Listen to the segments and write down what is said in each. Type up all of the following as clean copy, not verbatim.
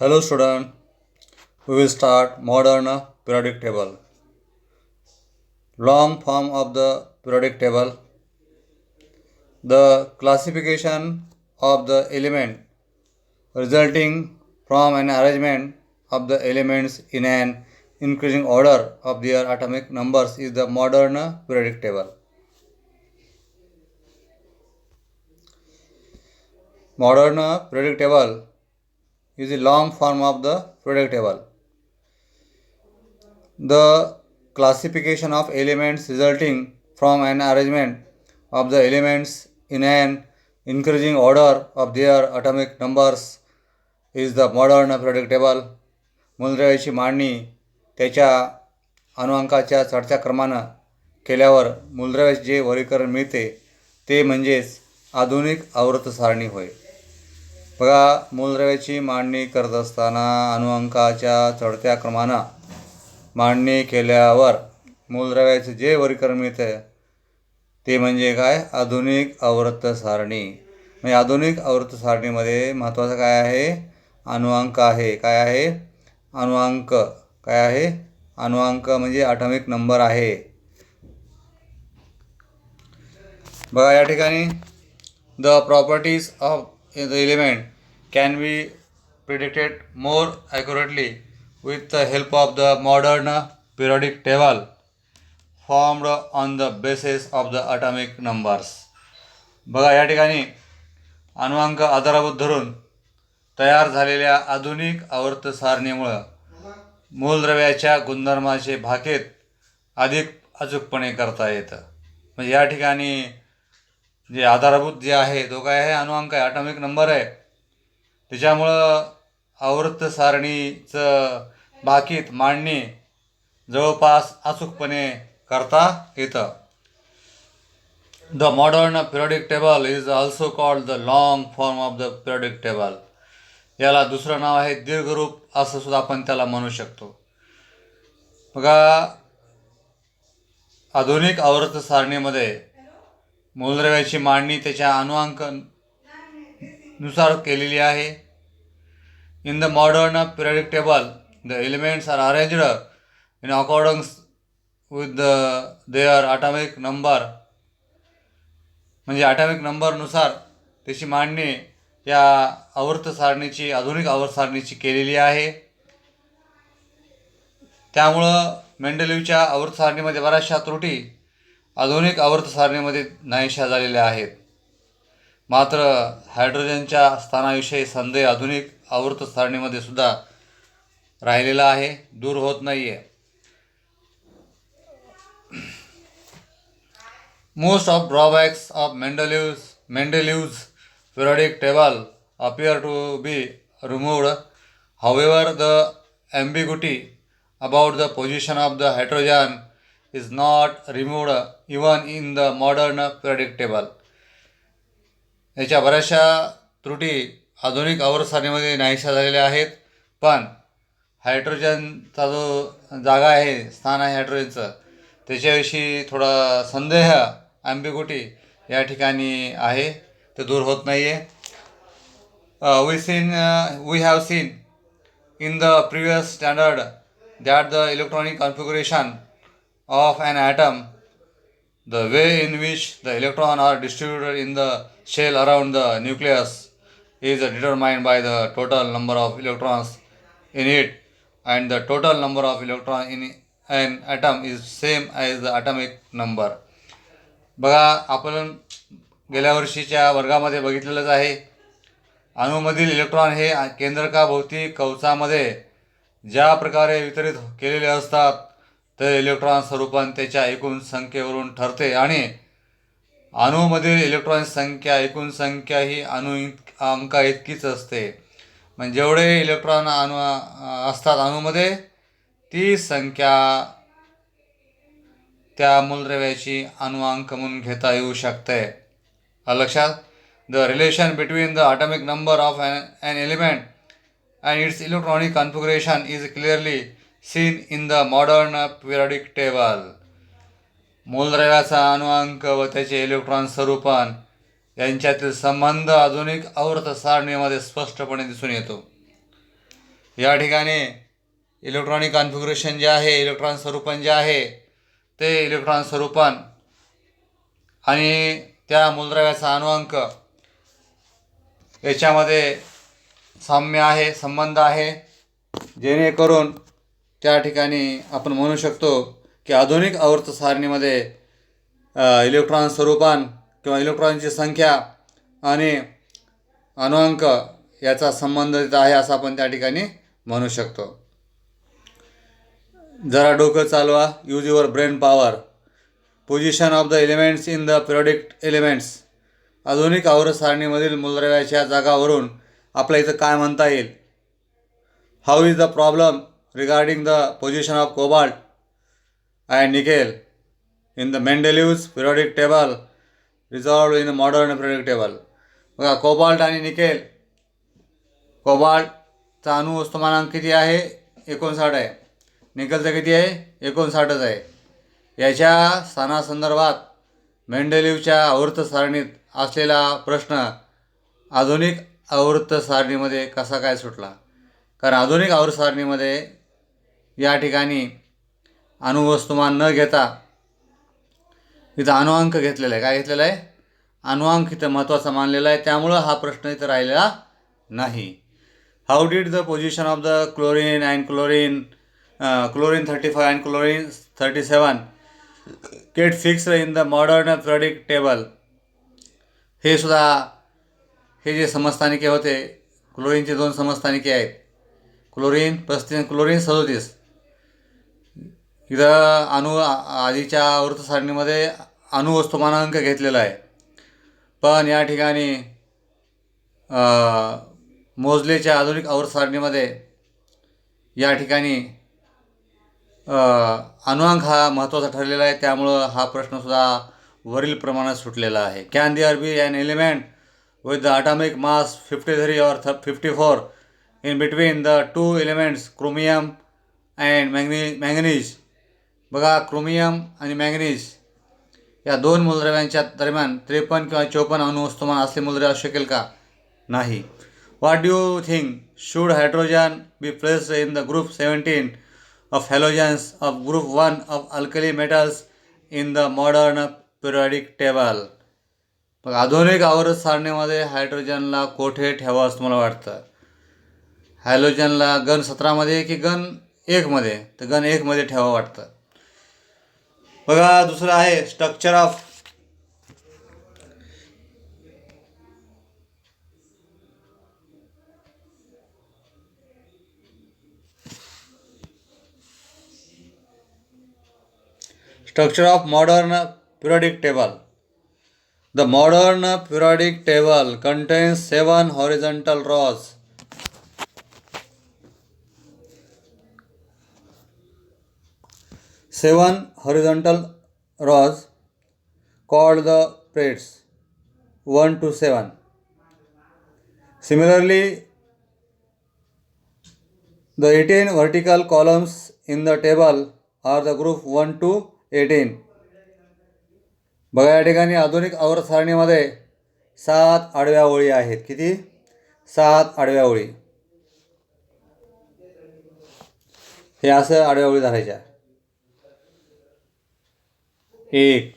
Hello student, we will start modern periodic table. Long form of the periodic table. The classification of the element resulting from an arrangement of the elements in an increasing order of their atomic numbers is the modern periodic table. Modern periodic table is a long form of the periodic table. The classification of elements resulting from an arrangement of the elements in an increasing order of their atomic numbers is the modern periodic table. मूलद्रव्याची मांडणी त्याच्या अणुअंकाच्या चढत्या क्रमानं केल्यावर मूलद्रव्याचे जे वर्गीकरण मिळते ते म्हणजेच आधुनिक आवर्त सारणी होय. बघा, मूलद्रव्याची मांडणी करत असताना अणुअंकाच्या चढत्या क्रमानं मांडणी केल्यावर मूलद्रव्याचे जे वर्गीकरण मिळतं ते म्हणजे काय? आधुनिक आवर्त सारणी. म्हणजे आधुनिक आवर्त सारणीमध्ये महत्त्वाचं काय आहे? अणुअंक आहे. काय आहे? अणुअंक. काय आहे? अणुअंक म्हणजे ॲटॉमिक नंबर आहे. बघा या ठिकाणी the properties of the element can be predicted more accurately with the help of the modern periodic table formed on the basis of the atomic numbers. बघा या ठिकाणी अणुअंक आधारभूत धरून तयार झालेल्या आधुनिक आवर्त सारणीमुळं मूलद्रव्याच्या गुणधर्माचे भाकीत अधिक अचूकपणे करता येतं. म्हणजे या ठिकाणी जे आधारभूत जे आहे तो काय आहे? अणुअंक आहे, ॲटॉमिक नंबर आहे. त्याच्यामुळं आवर्त सारणीचं भाकीत मांडणी जवळपास अचूकपणे करता येतं. The modern periodic table is also called the long form of the periodic table. याला दुसरं नाव आहे दीर्घरूप असं सुद्धा आपण त्याला म्हणू शकतो. बघा, आधुनिक आवर्त सारणीमध्ये मूलद्रव्याची मांडणी त्याच्या अणुअंक नुसार केलेली आहे. In the modern periodic table, the elements are arranged in accordance with their atomic number. म्हणजे ॲटॉमिक नंबरनुसार त्याची मांडणी या आवर्त सारणीची, आधुनिक आवर्त सारणीची केलेली आहे. त्यामुळं मेंडलीवच्या आवर्त सारणीमध्ये बऱ्याचशा त्रुटी आधुनिक आवर्त सारणीमध्ये नाहीशा झालेल्या आहेत. मात्र हायड्रोजनच्या स्थानाविषयी संदेह आधुनिक आवर्त सारणीमध्ये सुद्धा राहिलेला आहे, दूर होत नाही आहे. Most of drawbacks of Mendeleev's periodic table appear to be removed. However, the ambiguity about the position of the hydrogen is not removed even in the modern periodic table. याच्या बऱ्याचशा त्रुटी आधुनिक आवर्त सारणीमध्ये नाहीशा झालेल्या आहेत. पण हायड्रोजनचा जो जागा आहे, स्थान आहे हायड्रोजनचं, त्याच्याविषयी थोडा संदेह, ॲम्बिग्युटी या ठिकाणी आहे, ते दूर होत नाही आहे. we have seen in the previous standard that the electronic configuration of an atom, the way in which the electrons are distributed in the shell around the nucleus, is determined by the total number of electrons in it, and the total number of electrons in an atom is same as the atomic number. बघा, आपण गेल्या वर्षीच्या वर्गामध्ये बघितलेलंच आहे. अणूमधील electron हे केंद्रकाभोवती कवचामध्ये ज्या प्रकारे वितरित केलेले असतात ते इलेक्ट्रॉन स्वरूपान त्याच्या एकूण संख्येवरून ठरते. आणि अणूमधील इलेक्ट्रॉन संख्या, एकूण संख्या ही अंका इतकीच असते. म्हणजे जेवढे इलेक्ट्रॉन असतात अणूमध्ये ती संख्या त्या मूलद्रव्याची अणुअंक म्हणून घेता येऊ शकते. लक्षात? The relation between the atomic number of an element and its electronic configuration is clearly seen in the modern periodic table. मूलद्रव्याचा अणुअंक व त्याचे इलेक्ट्रॉन स्वरूपन यांच्यातील संबंध आधुनिक आवर्त सारणीमध्ये स्पष्टपणे दिसून येतो. या ठिकाणी इलेक्ट्रॉनिक कॉन्फिगरेशन जे आहे, इलेक्ट्रॉन स्वरूपन जे आहे ते इलेक्ट्रॉन स्वरूपन आणि त्या मूलद्रव्याचा अणुअंक याच्यामध्ये साम्य आहे, संबंध आहे, जेणेकरून त्या ठिकाणी आपण म्हणू शकतो की आधुनिक आवर्त सारणीमध्ये इलेक्ट्रॉन स्वरूपान किंवा इलेक्ट्रॉनची संख्या आणि अणुअंक याचा संबंधित आहे असं आपण त्या ठिकाणी म्हणू शकतो. जरा डोकं चालवा, use your brain power. Position of the elements in the periodic elements. आधुनिक आवर्त सारणीमधील मूलद्रव्याच्या जागावरून आपल्या इथं काय म्हणता येईल? How is the problem regarding the position of cobalt and nickel in the Mendeleev's periodic table resolved in the modern periodic table. बघा, cobalt आणि nickel. कोबाल्टचा अणुवस्तुमानांक किती आहे? 59 आहे. निकेलचा किती आहे? 59च आहे. याच्या स्थानासंदर्भात मेंडेलिव्हच्या आवर्त सारणीत असलेला प्रश्न आधुनिक आवर्त सारणीमध्ये कसा काय सुटला? कारण आधुनिक आवर्त सारणीमध्ये या ठिकाणी अणुवस्तुमान न घेता इथं अणुअंक घेतलेला आहे. काय घेतलेला आहे? अणुअंक इथं महत्त्वाचा मानलेला आहे. त्यामुळं हा प्रश्न इथं राहिलेला नाही. How did the position of the chlorine and chlorine 35 and chlorine 37 get fixed in the modern periodic table. हे सुद्धा हे जे समस्थानिके होते, क्लोरीनचे 2 समस्थानिके आहेत, क्लोरीन 35 क्लोरीन 37. इथं आधीच्या आवर्त सारणीमध्ये अणुवस्तुमानांक घेतलेला आहे, पण या ठिकाणी मोजलेच्या आधुनिक आवर्त सारणीमध्ये या ठिकाणी अणुअंक हा महत्त्वाचा ठरलेला आहे. त्यामुळं हा प्रश्नसुद्धा वरील प्रमाणात सुटलेला आहे. Can there be an element with the atomic mass 53 or 54 in between the 2 elements chromium and manganese. बघा, क्रोमियम आणि मॅंगनीज या 2 मूलद्रव्यांच्या दरम्यान 53 किंवा 54 अणुवस्तुमान असले मूलद्रव्य असू शकेल का? नाही. What do you think? Should hydrogen be placed in the group 17 of halogens of group 1 of alkali metals in the modern periodic table. मग आधुनिक आवर्त सारणीमध्ये हायड्रोजनला कोठे ठेवावं असं मला वाटतं? हॅलोजनला गण 17मध्ये की गण 1मध्ये? तर गण 1मध्ये ठेवावं वाटतं. बघा, दुसरं आहे structure of modern periodic table. The modern periodic table contains 7 horizontal rows. 7 horizontal rows called the plates 1 to 7. Similarly, the 18 vertical columns in the table are the group 1 to 18. बघा, या ठिकाणी आधुनिक आवर्त सारणीमध्ये 7 आडव्या ओळी आहेत. किती? 7 आडव्या ओळी. हे असं आडव्या ओळी धरायच्या. 1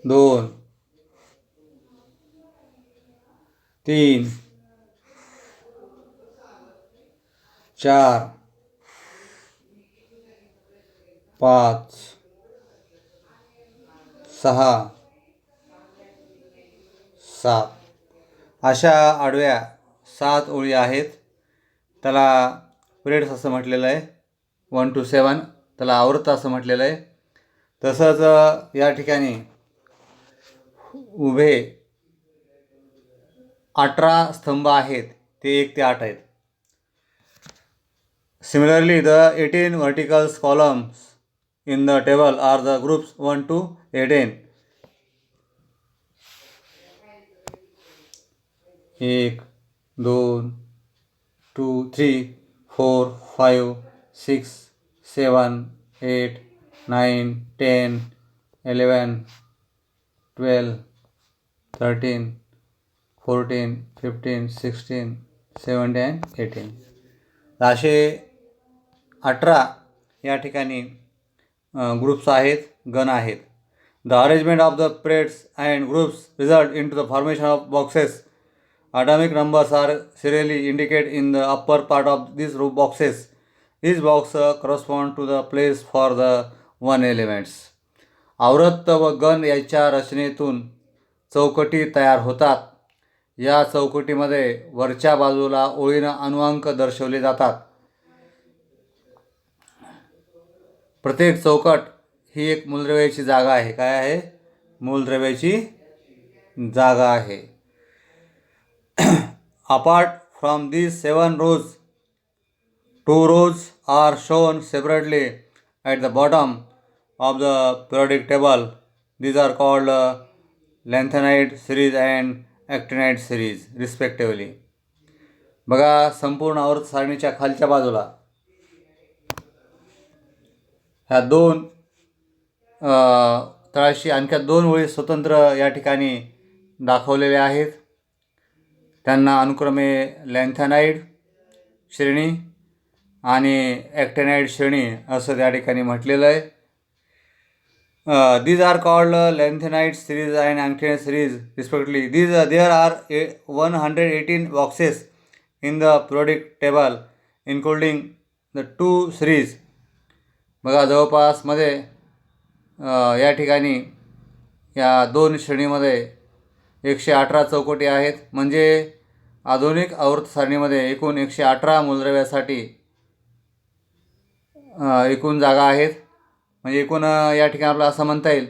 2 3 4 5 6 7 अशा आडव्या 7 ओळी आहेत. त्याला पिरियड्स असं म्हटलेलं आहे. 1 to 7 त्याला आवर्त असं म्हटलेलं आहे. तसंच या ठिकाणी उभे 18 स्तंभ आहेत, ते 1 ते 8 आहेत. Similarly, the 18 vertical columns in the table are the groups 1 to 18. 1 2 2 3 4 5 6 7 8 9 10 11 12 13 14, 15, 16, 17 and 18 असे 18 या ठिकाणी ग्रुप्स आहेत, गण आहेत. The arrangement of the periods and groups result into the formation of boxes. Atomic numbers are serially indicated in the upper part of these boxes. Each box corresponds to the place for the one elements. आवर्त व गण याच्या रचनेतून चौकटी तयार होतात. या चौकटीमध्ये वरच्या बाजूला ओळीनं अनुअंक दर्शवले जातात. प्रत्येक चौकट ही एक मूलद्रव्याची जागा आहे. काय आहे? मूलद्रव्याची जागा आहे. Apart from these 7 rows, 2 rows are shown separately at the bottom of the periodic table. These are called lanthanide series and actinide series respectively. बघा, संपूर्ण आवर्त सारणीच्या खालच्या बाजूला ह्या दोन तळाशी आणखी 2 ओळी स्वतंत्र या ठिकाणी दाखवलेल्या आहेत. त्यांना अनुक्रमे लॅन्थॅनाइड श्रेणी आणि ॲक्टिनाइड श्रेणी असं त्या ठिकाणी म्हटलेलं आहे. These are called lanthanide series and actinide series respectively. There are 118 boxes in the periodic table including the 2 series. बघा, जवळपास मध्ये या ठिकाणी या 2 श्रेणीमध्ये 118 चौकटी आहेत. म्हणजे आधुनिक आवर्त सारणीमध्ये एकूण 118 मूलद्रव्यासाठी एकूण जागा आहेत. म्हणजे एकूण या ठिकाणी आपलं असं म्हणता येईल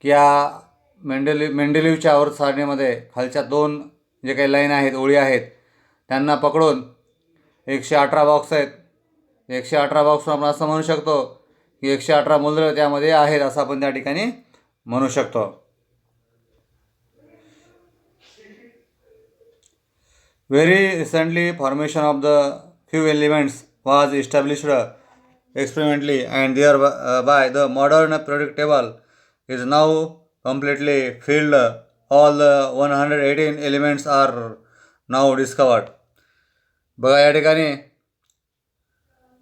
की या मेंडेलिव्हच्या आवर्त सारणीमध्ये खालच्या 2 जे काही लाईन आहेत, ओळी आहेत, त्यांना पकडून 118 बॉक्स आहेत. 118 बॉक्सवर आपण असं म्हणू शकतो की 118 मूलद्रव्य त्यामध्ये आहेत असं आपण त्या ठिकाणी म्हणू शकतो. Very recently, formation of the few elements was established experimentally, and thereby the modern periodic table is now completely filled. All the 118 elements are now discovered. बघा, या ठिकाणी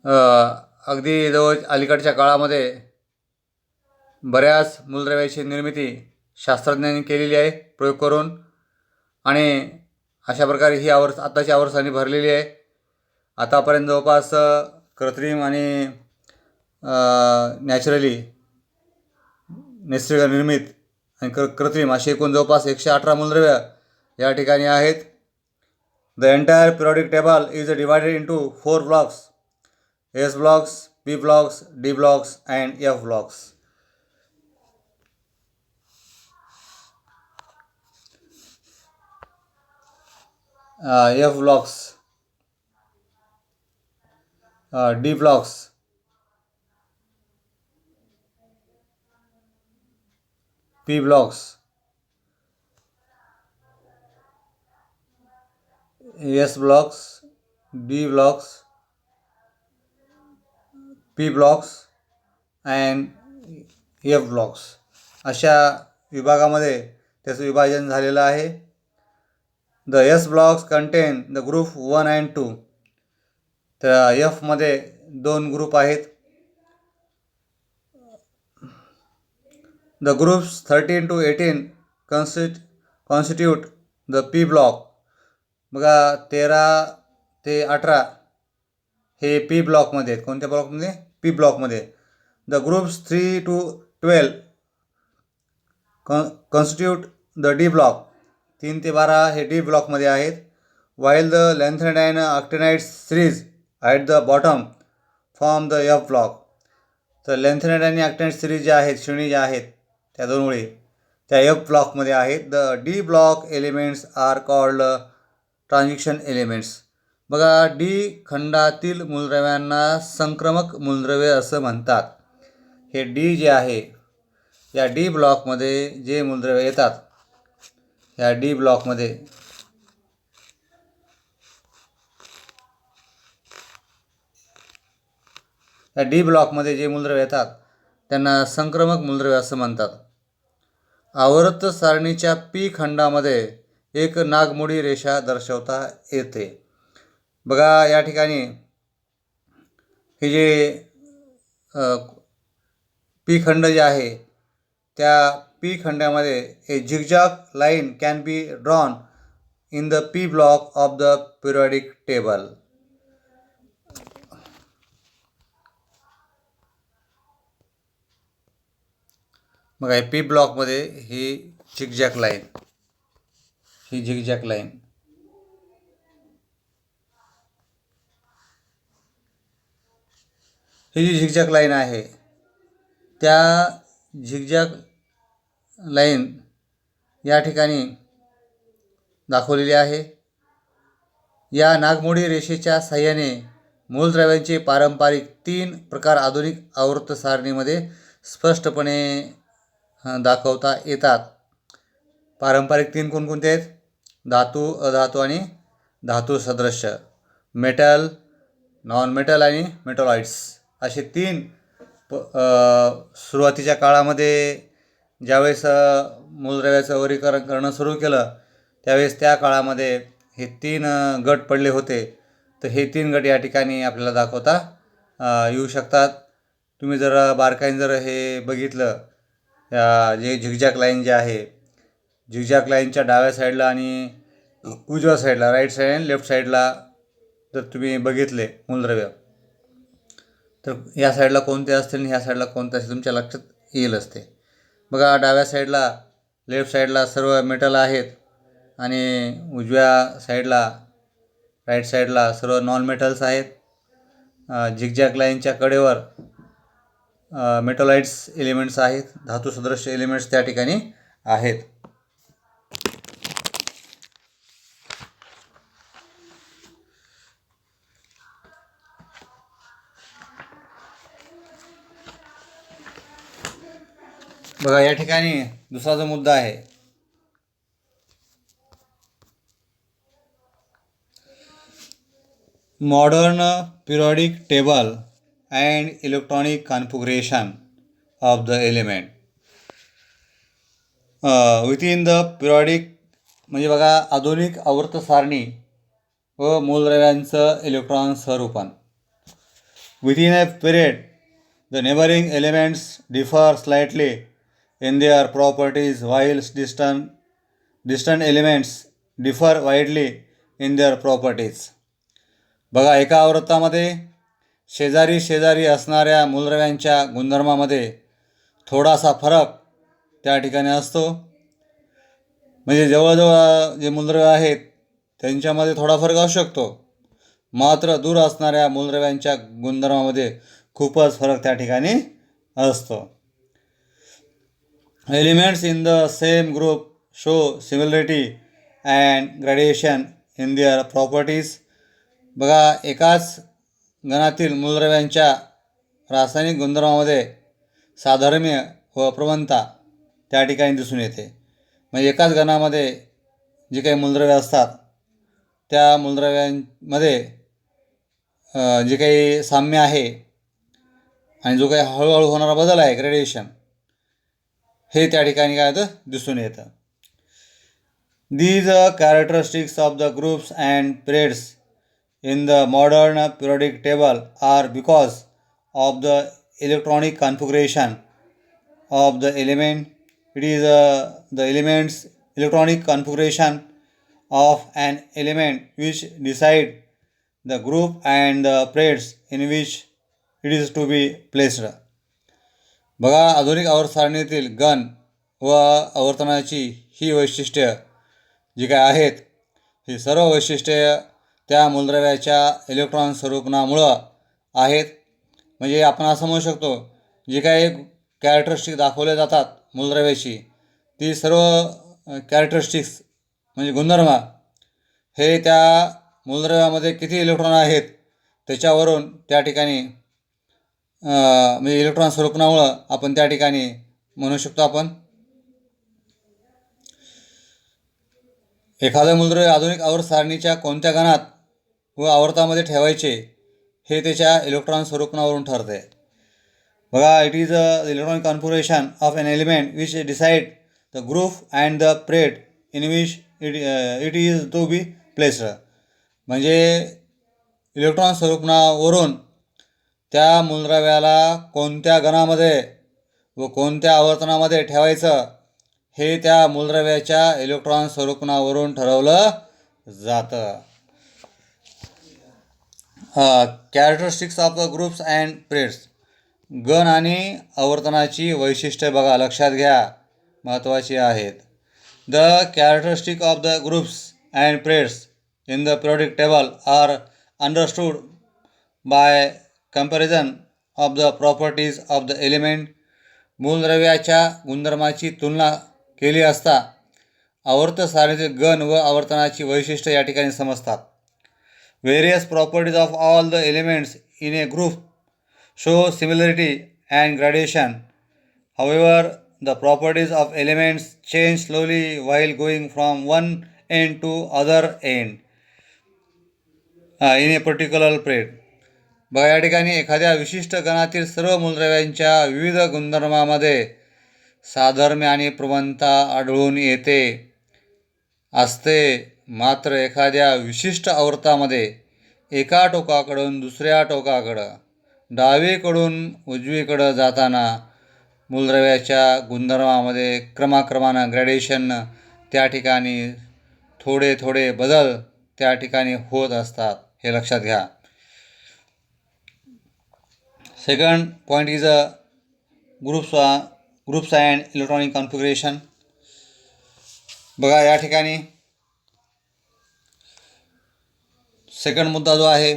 अगदी जवळ अलीकडच्या काळामध्ये बऱ्याच मूलद्रव्याची निर्मिती शास्त्रज्ञांनी केलेली आहे प्रयोग करून, आणि अशा प्रकारे ही आताची आवर्त सारणी भरलेली आहे. आतापर्यंत जवळपास कृत्रिम आणि नैसर्गिक निर्मित आणि कृत्रिम अशी एकूण जवळपास 118 मूलद्रव्य या ठिकाणी आहेत. The entire periodic table is divided into 4 blocks: S blocks, P blocks, D blocks and F blocks. F blocks, D blocks, P blocks, S blocks, D blocks, P blocks and F blocks अशा विभागामध्ये त्याचं विभाजन झालेलं आहे. The S blocks contain the group 1 and 2. तर F मध्ये 2 group आहेत. The groups 13 to 18 constitute the P block. बघा, 13 ते 18 हे P ब्लॉकमध्ये आहेत. कोणत्या ब्लॉकमध्ये? P ब्लॉकमध्ये. The groups 3 to 12 constitute the D block. 3 ते 12 हे डी ब्लॉकमध्ये आहेत. while the lanthanide and actinide series at the bottom form the F block. तर लॅन्थॅनाइड आणि actinide सिरीज ज्या आहेत, श्रेणी ज्या आहेत, त्या 2 ओळी त्या F ब्लॉकमध्ये आहेत. The D block elements are called transition elements. बघा, डी खंडातील मूलद्रव्यांना संक्रमक मूलद्रव्य असं म्हणतात. हे डी जे आहे, या डी ब्लॉकमध्ये जे मूलद्रव्य येतात, या डी ब्लॉकमध्ये जे मूलद्रव्य येतात त्यांना संक्रमक मूलद्रव्य असं म्हणतात. आवर्त सारणीच्या पी खंडामध्ये एक नागमोडी रेषा दर्शवता येते. बघा या ठिकाणी हे जे पी खंड जे आहे त्या पी खंडामध्ये a zigzag line can be drawn in the P block of the periodic table. मग आहे पी ब्लॉकमध्ये ही झिगझॅग लाईन, ही झिगझॅग लाईन ही जी झिगझॅग लाईन आहे त्या झिगझॅग लाईन या ठिकाणी दाखवलेली आहे. या नागमोडी रेषेच्या साह्याने मूलद्रव्यांचे पारंपरिक 3 प्रकार आधुनिक आवर्त सारणीमध्ये स्पष्टपणे दाखवता येतात. पारंपरिक 3 कोणकोणते आहेत? धातू, अधातू आणि धातू सदृश्य, मेटल, नॉन मेटल आणि मेटॉलॉइड्स असे 3 सुरुवातीच्या काळामध्ये ज्यावेळेस मूलद्रव्याचं वर्गीकरण करणं सुरू केलं त्यावेळेस त्या काळामध्ये हे 3 गट पडले होते. तर हे 3 गट या ठिकाणी आपल्याला दाखवता येऊ शकतात. तुम्ही जर बारकाईने जर हे बघितलं, जे झिगझॅग लाईन जे आहे, झिगझॅग लाईनच्या डाव्या साईडला आणि उजव्या साईडला, राईट साईड आणि लेफ्ट साईडला जर तुम्ही बघितले मूलद्रव्य, तर ह्या साईडला कोणते असतील आणि ह्या साईडला कोणते असतील तुमच्या लक्षात येईलच ते. बघा डाव्या साईडला, लेफ्ट साईडला सर्व मेटल आहेत आणि उजव्या साईडला, राईट साईडला सर्व नॉन मेटल्स आहेत. झिगझॅग लाईनच्या कडेवर मेटॉलॉइड्स एलिमेंट्स आहेत, धातू सदृश्य एलिमेंट्स त्या ठिकाणी आहेत. बघा या ठिकाणी दुसरा जो मुद्दा आहे, modern periodic table and electronic configuration of the element within the periodic. म्हणजे बघा आधुनिक आवर्त सारणी व मूलद्रव्यांचं इलेक्ट्रॉन स्वरूपन. Within a period the neighbouring elements differ slightly in their properties while distant elements differ widely in their properties. बघा एका आवर्तामध्ये शेजारी शेजारी असणाऱ्या मूलद्रव्यांच्या गुणधर्मामध्ये थोडासा फरक त्या ठिकाणी असतो. म्हणजे जवळजवळ जे मूलद्रव्य आहेत त्यांच्यामध्ये थोडा फरक असू शकतो, मात्र दूर असणाऱ्या मूलद्रव्यांच्या गुणधर्मामध्ये खूपच फरक त्या ठिकाणी असतो. Elements in the same group show similarity and gradation in their properties. बघा एकाच गणातील मूलद्रव्यांच्या रासायनिक गुणधर्मामध्ये साधर्म्य व प्रवणता त्या ठिकाणी दिसून येते. म्हणजे एकाच गणामध्ये जी काही मूलद्रव्ये असतात त्या मूलद्रव्यांमध्ये जे काही साम्य आहे आणि जो काही हळूहळू होणारा बदल आहे, ग्रेडेशन, हे त्या ठिकाणी काय होतं दिसून येतं. These characteristics of the groups and periods in the modern periodic table are because of the electronic configuration of the element. It is the element's electronic configuration of an element which decide the group and the periods in which it is to be placed. बघा आधुनिक आवर्त सारणीतील गण व आवर्तनाची ही वैशिष्ट्य जी काय आहेत, ही सर्व वैशिष्ट्ये त्या मूलद्रव्याच्या इलेक्ट्रॉन स्वरूपनामुळं आहेत. म्हणजे आपण असं म्हणू शकतो, जी काही कॅरेक्टरिस्टिक दाखवले जातात मूलद्रव्याची, ती सर्व कॅरेक्टरिस्टिक्स म्हणजे गुणधर्म हे त्या मूलद्रव्यामध्ये किती इलेक्ट्रॉन आहेत त्याच्यावरून त्या ठिकाणी म्हणजे इलेक्ट्रॉन स्वरूपनामुळं आपण त्या ठिकाणी म्हणू शकतो आपण. एखादं मूलद्रव्य आधुनिक आवर्त सारणीच्या कोणत्या गणात व आवर्तामध्ये ठेवायचे हे त्याच्या इलेक्ट्रॉन स्वरूपनावरून ठरते. बघा it is the electronic configuration of an element which decide the group and the period in which it is to be placed. म्हणजे इलेक्ट्रॉन स्वरूपणावरून त्या मूलद्रव्याला कोणत्या गणामध्ये व कोणत्या आवर्तनामध्ये ठेवायचं हे त्या मूलद्रव्याच्या इलेक्ट्रॉन स्वरूपणावरून ठरवलं जातं. Characteristics of the groups and periods. गण आणि आवर्तनाची वैशिष्ट्ये बघा, लक्षात घ्या, महत्त्वाची आहेत. The characteristic of the groups and periods in the periodic table are understood by comparison of the properties of the element. मूलद्रव्याच्या गुणधर्माची तुलना केली असता आवर्त सारणीतील गण व आवर्तनाची वैशिष्ट्ये या ठिकाणी समजतात. Various properties of all the elements in a group show similarity and gradation. However, the properties of elements change slowly while going from one end to other end in a particular period. बघा, या ठिकाणी एखाद्या विशिष्ट गणातील सर्व मूलद्रव्यांच्या विविध गुणधर्मामध्ये साधर्म्य आणि प्रवणता आढळून येते असते. मात्र एखाद्या विशिष्ट आवर्तामध्ये एका टोकाकडून दुसऱ्या टोकाकडं डावीकडून उजवीकडं जाताना मूलद्रव्याच्या गुणधर्मामध्ये क्रमाक्रमानं ग्रॅडेशन त्या ठिकाणी थोडे थोडे बदल त्या ठिकाणी होत असतात, हे लक्षात घ्या. Second point is a groups and electronic configuration. बघा, या ठिकाणी सेकंड मुद्दा जो आहे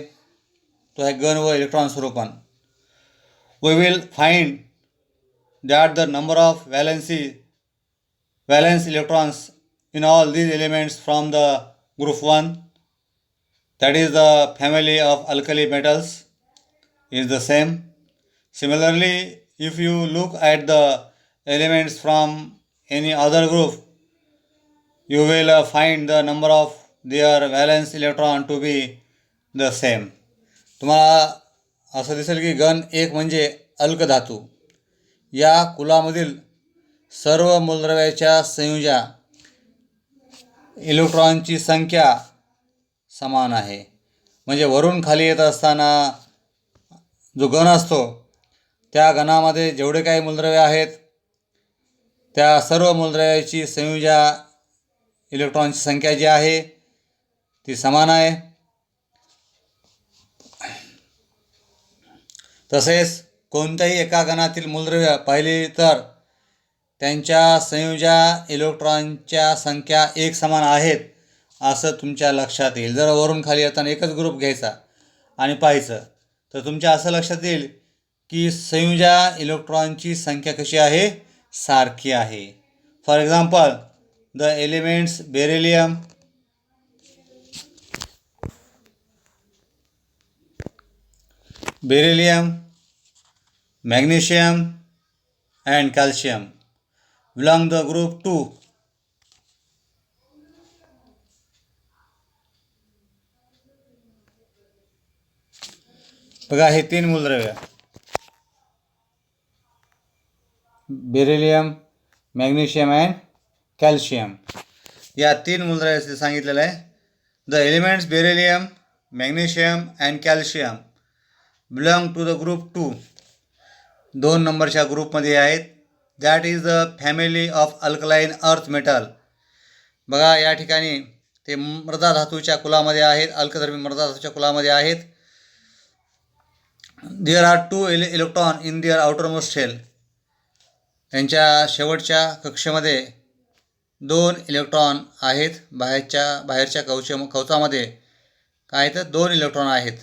तो आहे गण व इलेक्ट्रॉन स्वरूपन. We will find that the number of valence electrons in all these elements from the group 1, that is the family of alkali metals, is the same. Similarly, if you look at the elements from any other group, you will find the number of their valence electron to be the same. तुम्हाला असं दिसेल की गण एक म्हणजे अल्क धातू, या कुलामधील सर्व मूलद्रव्याच्या संयुजा इलेक्ट्रॉनची संख्या समान आहे. म्हणजे वरून खाली येत असताना जो गण असतो त्या गणामध्ये जेवढे काही मूलद्रव्य आहेत त्या सर्व मूलद्रव्याची संयुजा इलेक्ट्रॉनची संख्या जी आहे ती समान आहे. तसेच कोणत्याही एका गणातील मूलद्रव्य पाहिली तर त्यांच्या संयुजा इलेक्ट्रॉनच्या संख्या एक समान आहेत असं तुमच्या लक्षात येईल. जर वरून खाली येताना एकच ग्रुप घ्यायचा आणि पाहायचं तर तुमच्या असं लक्षात येईल की संयुजा इलेक्ट्रॉनची संख्या कशी आहे, सारखी आहे. For example, the elements beryllium, magnesium and calcium belong the group 2. बघा, हे तीन मूलद्रव्य बेरिलियम, मॅग्नेशियम अँड कॅल्शियम, या तीन मूलद्रव्याचे सांगितलेलं आहे. The elements beryllium, magnesium and calcium belong to the group 2. 2 नंबरच्या ग्रुपमध्ये आहेत. That is the family of alkaline earth metal. बघा, या ठिकाणी ते मृदा धातूच्या कुलामध्ये आहेत, अल्कधर्मी मृदा धातूच्या कुलामध्ये आहेत. There are 2 electron in their outermost shell. यांच्या शेवटच्या कक्षेमध्ये 2 इलेक्ट्रॉन आहेत. बाहेरच्या कवचामध्ये काय तर 2 इलेक्ट्रॉन आहेत.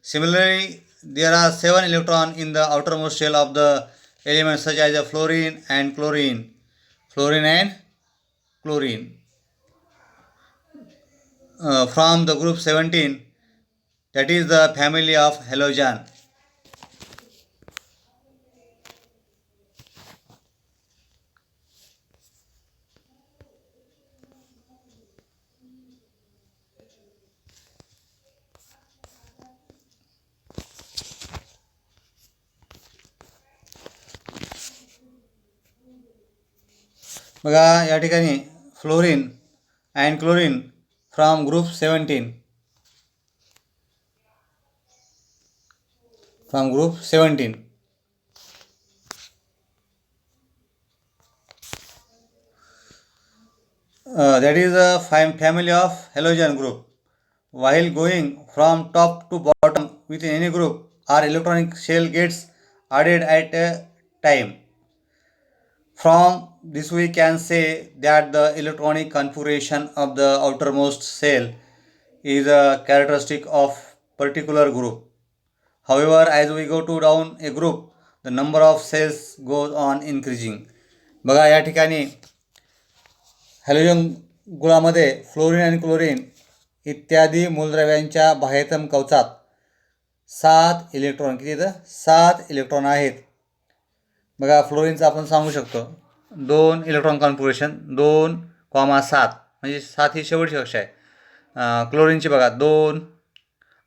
Similarly there are 7 electron in the outermost shell of the elements such as fluorine and chlorine. From the group 17, that is the family of halogen. बघा, या ठिकाणी fluorine and chlorine from group 17. From group 17. That is a family of halogen group. While going from top to bottom within any group, our electronic shell gets added at a time. From this we can say that the electronic configuration of the outermost cell is a characteristic of particular group. However, as we go to down a group, the number of cells goes on increasing. बघा या ठिकाणी halogen गुळामध्ये fluorine आणि chlorine इत्यादी मूलद्रव्यांच्या बाह्यतम कवचात 7 electron किती येतं 7 electron आहेत. बघा फ्लोरीनचं आपण सांगू शकतो 2 इलेक्ट्रॉन कॉन्फिगरेशन 2,7 म्हणजे 7 ही शेवटची कक्षा आहे. क्लोरीनची बघा 2,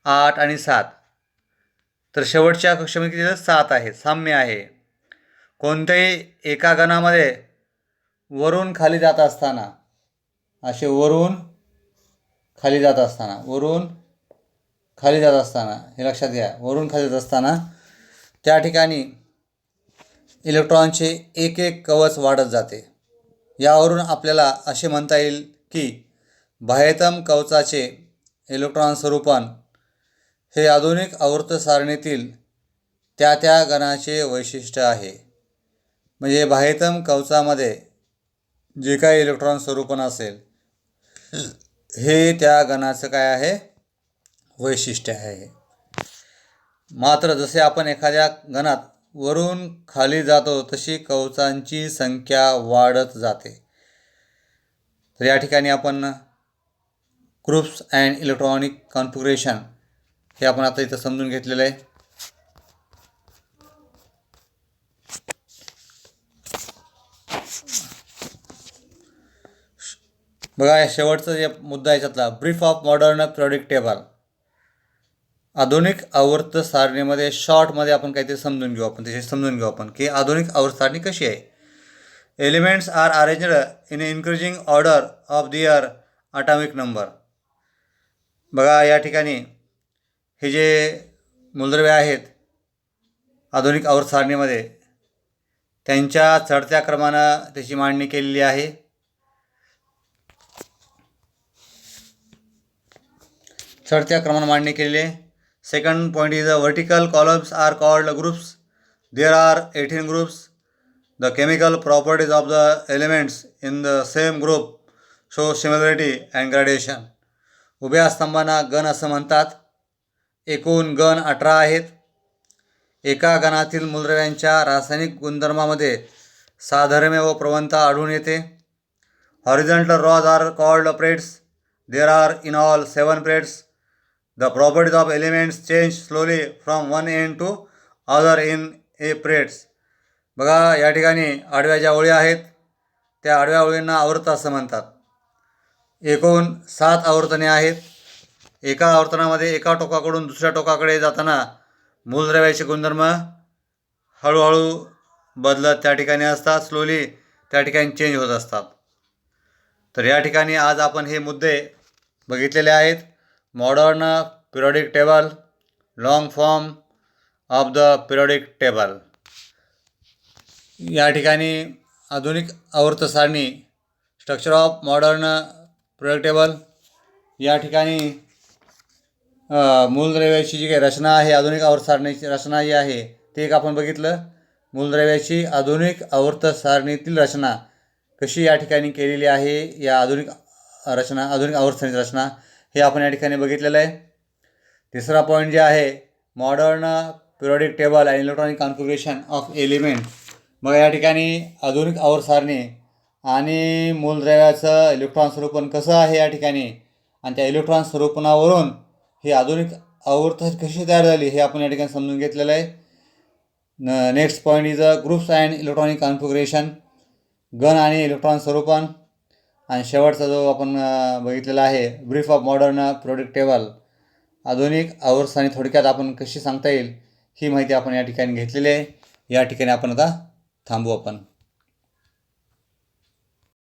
8 आणि 7. तर शेवटच्या कक्षेमध्ये किती 7 आहे. साम्य आहे. कोणत्याही एका गणामध्ये वरून खाली जात असताना असे वरून खाली जात असताना हे लक्षात घ्या. वरून खाली जात असताना त्या ठिकाणी इलेक्ट्रॉनचे एक एक कवच वाढत जाते. यावरून आपल्याला असे म्हणता येईल की बाह्यतम कवचाचे इलेक्ट्रॉन स्वरूपन हे आधुनिक आवर्त सारणीतील त्या गणाचे वैशिष्ट्य आहे. म्हणजे बाह्यतम कवचामध्ये जे काही इलेक्ट्रॉन स्वरूपन असेल हे त्या गणाचं काय आहे वैशिष्ट्य आहे. मात्र जसे आपण एखाद्या गणात वरून खाली जातो तशी कवचांची संख्या वाढत जाते. तर या ठिकाणी आपण ग्रुप्स अँड इलेक्ट्रॉनिक कॉन्फिगरेशन हे आपण आता इथं समजून घेतलेलं आहे. बघा शेवटचा जे मुद्दा याच्यातला brief of modern periodic table. आधुनिक आवर्त सारणीमध्ये शॉर्टमध्ये आपण काहीतरी समजून घेऊ आपण की आधुनिक आवर्त सारणी कशी आहे. Elements are arranged in increasing order of their atomic number. बघा या ठिकाणी हे जे मूलद्रव्ये आहेत आधुनिक आवर्त सारणीमध्ये त्यांच्या चढत्या क्रमानं त्याची मांडणी केलेली आहे. चढत्या क्रमानं मांडणी केलेली आहे. Second point is the vertical columns are called groups. There are 18 groups. The chemical properties of the elements in the same group show similarity and gradation. उभ्या स्तंभांना गण असं म्हणतात. एकूण गण 18 आहेत. एका गणातील मूलद्रव्यांच्या रासायनिक गुणधर्मामध्ये साधर्म्य व प्रवणता आढळून येते. Horizontal rows are called plates. There are in all 7 plates. The properties of elements change slowly from one end to other in a plates. बघा या ठिकाणी आडव्या ज्या ओळी आहेत त्या आडव्या ओळींना आवर्त असं म्हणतात. एकूण 7 आवर्तने आहेत. एका आवर्तनामध्ये एका टोकाकडून दुसऱ्या टोकाकडे जाताना मूलद्रव्याचे गुणधर्म हळूहळू बदलत त्या ठिकाणी असतात. स्लोली त्या ठिकाणी चेंज होत असतात. तर या ठिकाणी आज आपण हे मुद्दे बघितलेले आहेत. Modern periodic table, long form of the periodic table. या ठिकाणी आधुनिक आवर्त सारणी structure of modern periodic table. या ठिकाणी मूलद्रव्याची जी काही रचना आहे आधुनिक आवर्त सारणीची रचना जी आहे ते एक आपण बघितलं. मूलद्रव्याची आधुनिक आवर्त सारणीतील रचना कशी या ठिकाणी केलेली आहे या आधुनिक आवर्त सारणीची रचना हे आपण या ठिकाणी बघितलेलं आहे. तिसरा पॉईंट जे आहे modern periodic table and electronic configuration of element. मग या ठिकाणी आधुनिक आवर्त सारणी आणि मूलद्रव्याचं इलेक्ट्रॉन स्वरूपन कसं आहे या ठिकाणी आणि त्या इलेक्ट्रॉन स्वरूपनावरून ही आधुनिक आवर्त कशी तयार झाली हे आपण या ठिकाणी समजून घेतलेलं आहे. Next point is groups and electronic configuration. गण आणि इलेक्ट्रॉन स्वरूपन. आणि शेवटचा जो आपण बघितलेला आहे brief of modern periodic table. आधुनिक आवर्त सारणी थोडक्यात आपण कशी सांगता येईल ही माहिती आपण या ठिकाणी घेतलेली आहे. या ठिकाणी आपण आता थांबू आपण.